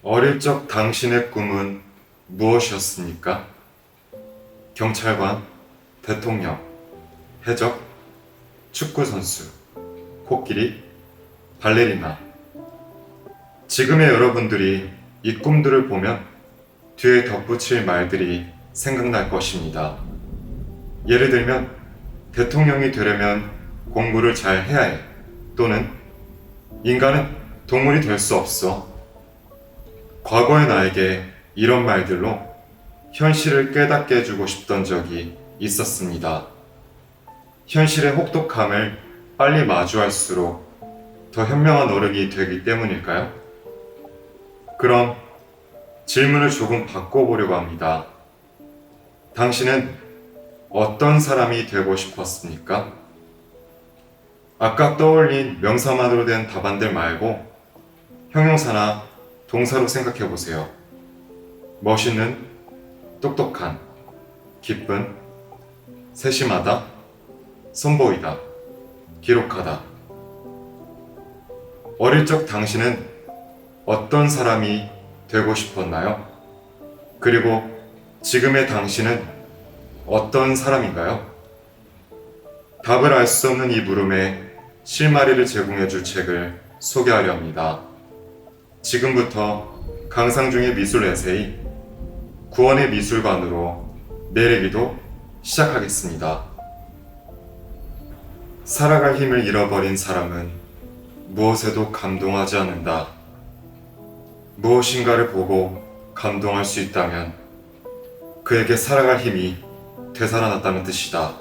어릴 적 당신의 꿈은 무엇이었습니까? 경찰관, 대통령, 해적, 축구선수, 코끼리, 발레리나. 지금의 여러분들이 이 꿈들을 보면 뒤에 덧붙일 말들이 생각날 것입니다. 예를 들면, 대통령이 되려면 공부를 잘 해야 해. 또는, 인간은 동물이 될 수 없어. 과거의 나에게 이런 말들로 현실을 깨닫게 해주고 싶던 적이 있었습니다. 현실의 혹독함을 빨리 마주할수록 더 현명한 어른이 되기 때문일까요? 그럼 질문을 조금 바꿔보려고 합니다. 당신은 어떤 사람이 되고 싶었습니까? 아까 떠올린 명사만으로 된 답안들 말고 형용사나 동사로 생각해 보세요. 멋있는, 똑똑한, 기쁜, 세심하다, 선보이다, 기록하다. 어릴 적 당신은 어떤 사람이 되고 싶었나요? 그리고 지금의 당신은 어떤 사람인가요? 답을 알 수 없는 이 물음에 실마리를 제공해 줄 책을 소개하려 합니다. 지금부터 강상중의 미술 에세이 구원의 미술관으로 내리기도 시작하겠습니다. 살아갈 힘을 잃어버린 사람은 무엇에도 감동하지 않는다. 무엇인가를 보고 감동할 수 있다면 그에게 살아갈 힘이 되살아났다는 뜻이다.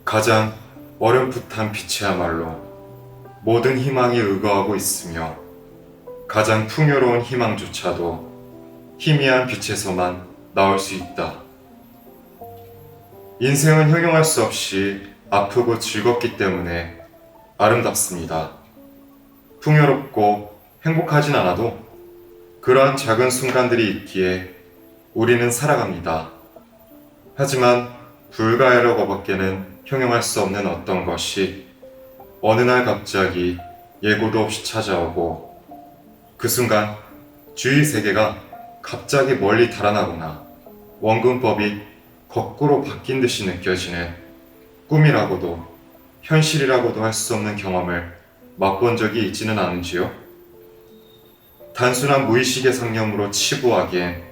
가장 어렴풋한 빛이야말로 모든 희망이 의거하고 있으며 가장 풍요로운 희망조차도 희미한 빛에서만 나올 수 있다. 인생은 형용할 수 없이 아프고 즐겁기 때문에 아름답습니다. 풍요롭고 행복하진 않아도 그러한 작은 순간들이 있기에 우리는 살아갑니다. 하지만 불가해라고 밖에는 형용할 수 없는 어떤 것이 어느 날 갑자기 예고도 없이 찾아오고 그 순간 주위 세계가 갑자기 멀리 달아나거나 원근법이 거꾸로 바뀐 듯이 느껴지는 꿈이라고도 현실이라고도 할 수 없는 경험을 맛본 적이 있지는 않은지요? 단순한 무의식의 상념으로 치부하기엔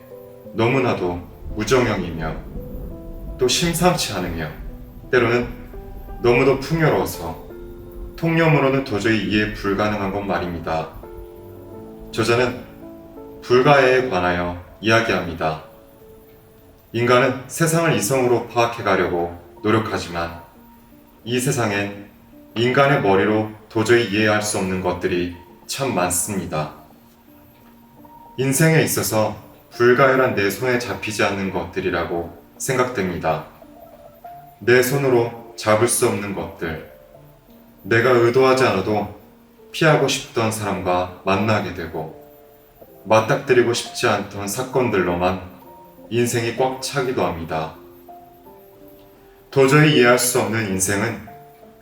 너무나도 무정형이며 또 심상치 않으며 때로는 너무도 풍요로워서 통념으로는 도저히 이해 불가능한 것 말입니다. 저자는 불가해에 관하여 이야기합니다. 인간은 세상을 이성으로 파악해가려고 노력하지만 이 세상엔 인간의 머리로 도저히 이해할 수 없는 것들이 참 많습니다. 인생에 있어서 불가해란 내 손에 잡히지 않는 것들이라고 생각됩니다. 내 손으로 잡을 수 없는 것들, 내가 의도하지 않아도 피하고 싶던 사람과 만나게 되고 맞닥뜨리고 싶지 않던 사건들로만 인생이 꽉 차기도 합니다. 도저히 이해할 수 없는 인생은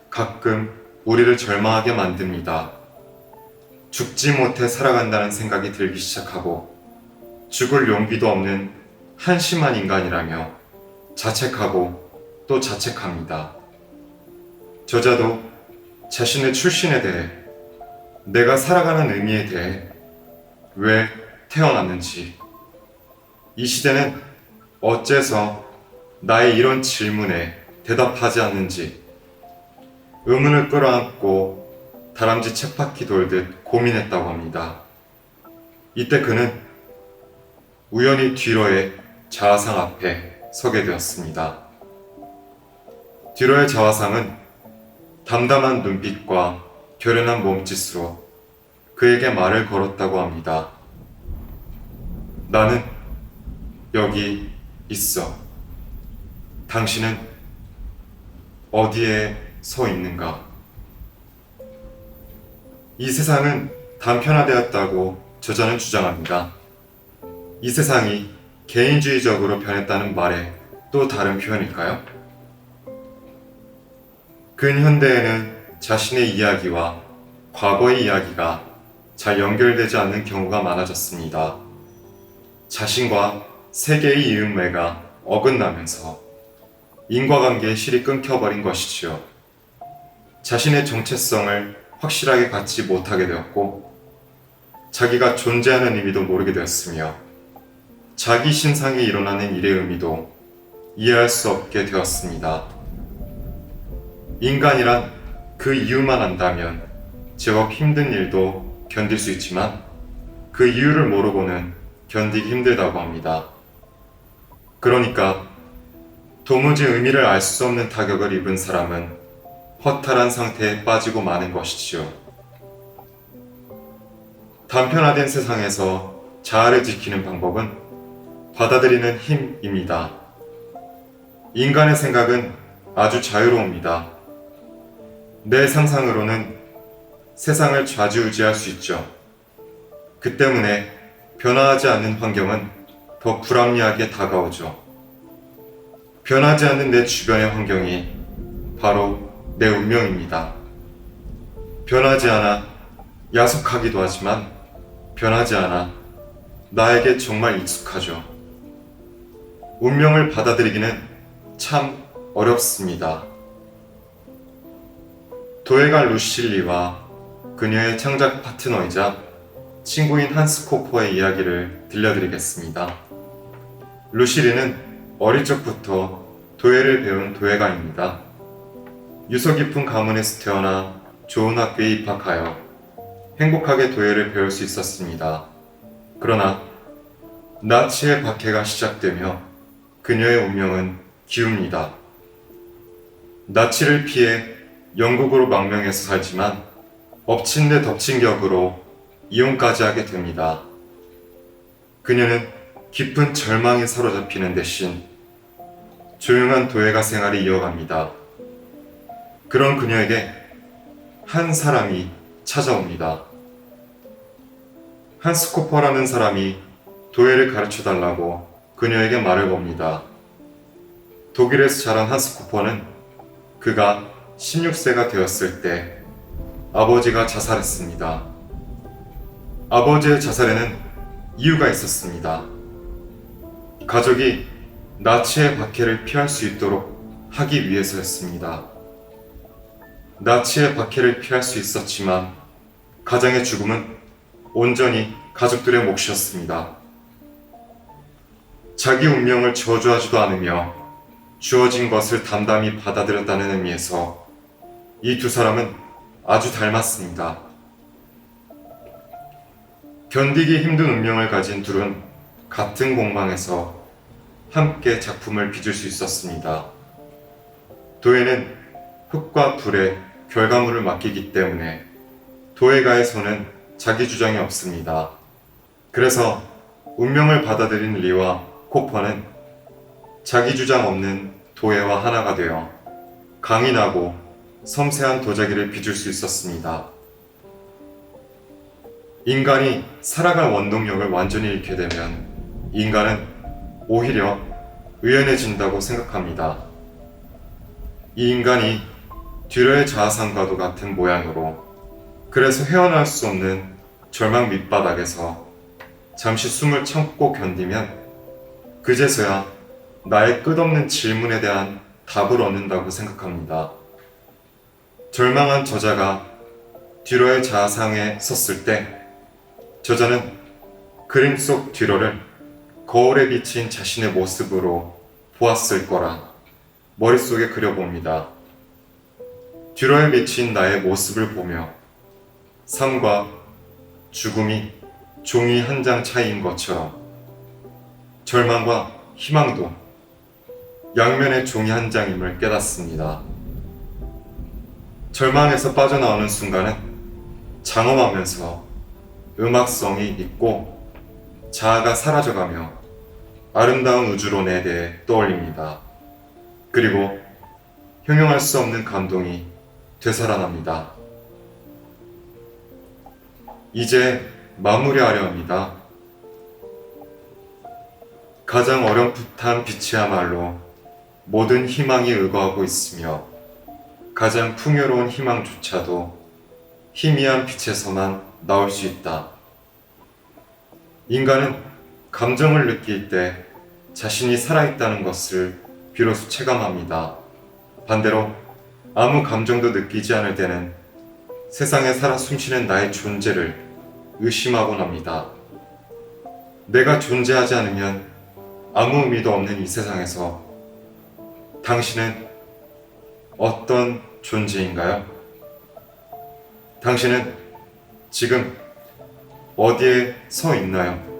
가끔 우리를 절망하게 만듭니다. 죽지 못해 살아간다는 생각이 들기 시작하고 죽을 용기도 없는 한심한 인간이라며 자책하고 또 자책합니다. 저자도 자신의 출신에 대해 내가 살아가는 의미에 대해 왜 태어났는지 이 시대는 어째서 나의 이런 질문에 대답하지 않는지 의문을 끌어안고 다람쥐 쳇바퀴 돌듯 고민했다고 합니다. 이때 그는 우연히 뒤로의 자화상 앞에 서게 되었습니다. 뒤로의 자화상은 담담한 눈빛과 결연한 몸짓으로 그에게 말을 걸었다고 합니다. 나는 여기 있어. 당신은 어디에 서 있는가? 이 세상은 단편화되었다고 저자는 주장합니다. 이 세상이 개인주의적으로 변했다는 말의 또 다른 표현일까요? 근현대에는 자신의 이야기와 과거의 이야기가 잘 연결되지 않는 경우가 많아졌습니다. 자신과 세계의 이음매가 어긋나면서 인과관계의 실이 끊겨버린 것이지요. 자신의 정체성을 확실하게 갖지 못하게 되었고, 자기가 존재하는 의미도 모르게 되었으며, 자기 신상에 일어나는 일의 의미도 이해할 수 없게 되었습니다. 인간이란 그 이유만 안다면 제법 힘든 일도 견딜 수 있지만, 그 이유를 모르고는 견디기 힘들다고 합니다. 그러니까 도무지 의미를 알 수 없는 타격을 입은 사람은 허탈한 상태에 빠지고 마는 것이지요. 단편화된 세상에서 자아를 지키는 방법은 받아들이는 힘입니다. 인간의 생각은 아주 자유로웁니다. 내 상상으로는 세상을 좌지우지할 수 있죠. 그 때문에 변화하지 않는 환경은 더 불합리하게 다가오죠. 변하지 않는 내 주변의 환경이 바로 내 운명입니다. 변하지 않아 야속하기도 하지만 변하지 않아 나에게 정말 익숙하죠. 운명을 받아들이기는 참 어렵습니다. 도예가 루실리와 그녀의 창작 파트너이자 친구인 한스 코퍼의 이야기를 들려드리겠습니다. 루실리는 어릴 적부터 도예를 배운 도예가입니다. 유서 깊은 가문에서 태어나 좋은 학교에 입학하여 행복하게 도예를 배울 수 있었습니다. 그러나 나치의 박해가 시작되며 그녀의 운명은 기웁니다. 나치를 피해 영국으로 망명해서 살지만 엎친 데 덮친 격으로 이혼까지 하게 됩니다. 그녀는 깊은 절망에 사로잡히는 대신 조용한 도예가 생활을 이어갑니다. 그런 그녀에게 한 사람이 찾아옵니다. 한스 코퍼라는 사람이 도예를 가르쳐 달라고 그녀에게 말을 겁니다. 독일에서 자란 한스 코퍼는 그가 16세가 되었을 때 아버지가 자살했습니다. 아버지의 자살에는 이유가 있었습니다. 가족이 나치의 박해를 피할 수 있도록 하기 위해서였습니다. 나치의 박해를 피할 수 있었지만 가장의 죽음은 온전히 가족들의 몫이었습니다. 자기 운명을 저주하지도 않으며 주어진 것을 담담히 받아들였다는 의미에서 이 두 사람은 아주 닮았습니다. 견디기 힘든 운명을 가진 둘은 같은 공방에서 함께 작품을 빚을 수 있었습니다. 도예는 흙과 불에 결과물을 맡기기 때문에 도예가의 손은 자기 주장이 없습니다. 그래서 운명을 받아들인 리와 코퍼는 자기 주장 없는 도예와 하나가 되어 강인하고 섬세한 도자기를 빚을 수 있었습니다. 인간이 살아갈 원동력을 완전히 잃게 되면 인간은 오히려 의연해진다고 생각합니다. 이 인간이 듀러의 자아상과도 같은 모양으로 그래서 헤어날 수 없는 절망 밑바닥에서 잠시 숨을 참고 견디면 그제서야 나의 끝없는 질문에 대한 답을 얻는다고 생각합니다. 절망한 저자가 듀러의 자아상에 섰을 때 저자는 그림 속 듀러를 거울에 비친 자신의 모습으로 보았을 거라 머릿속에 그려봅니다. 듀러에 비친 나의 모습을 보며 삶과 죽음이 종이 한 장 차이인 것처럼 절망과 희망도 양면의 종이 한 장임을 깨닫습니다. 절망에서 빠져나오는 순간은 장엄하면서 음악성이 있고 자아가 사라져가며 아름다운 우주론에 대해 떠올립니다. 그리고 형용할 수 없는 감동이 되살아납니다. 이제 마무리하려 합니다. 가장 어렴풋한 빛이야말로 모든 희망이 의거하고 있으며 가장 풍요로운 희망조차도 희미한 빛에서만 나올 수 있다. 인간은 감정을 느낄 때 자신이 살아있다는 것을 비로소 체감합니다. 반대로 아무 감정도 느끼지 않을 때는 세상에 살아 숨쉬는 나의 존재를 의심하곤 합니다. 내가 존재하지 않으면 아무 의미도 없는 이 세상에서 당신은 어떤 존재인가요? 당신은 지금 어디에 서 있나요?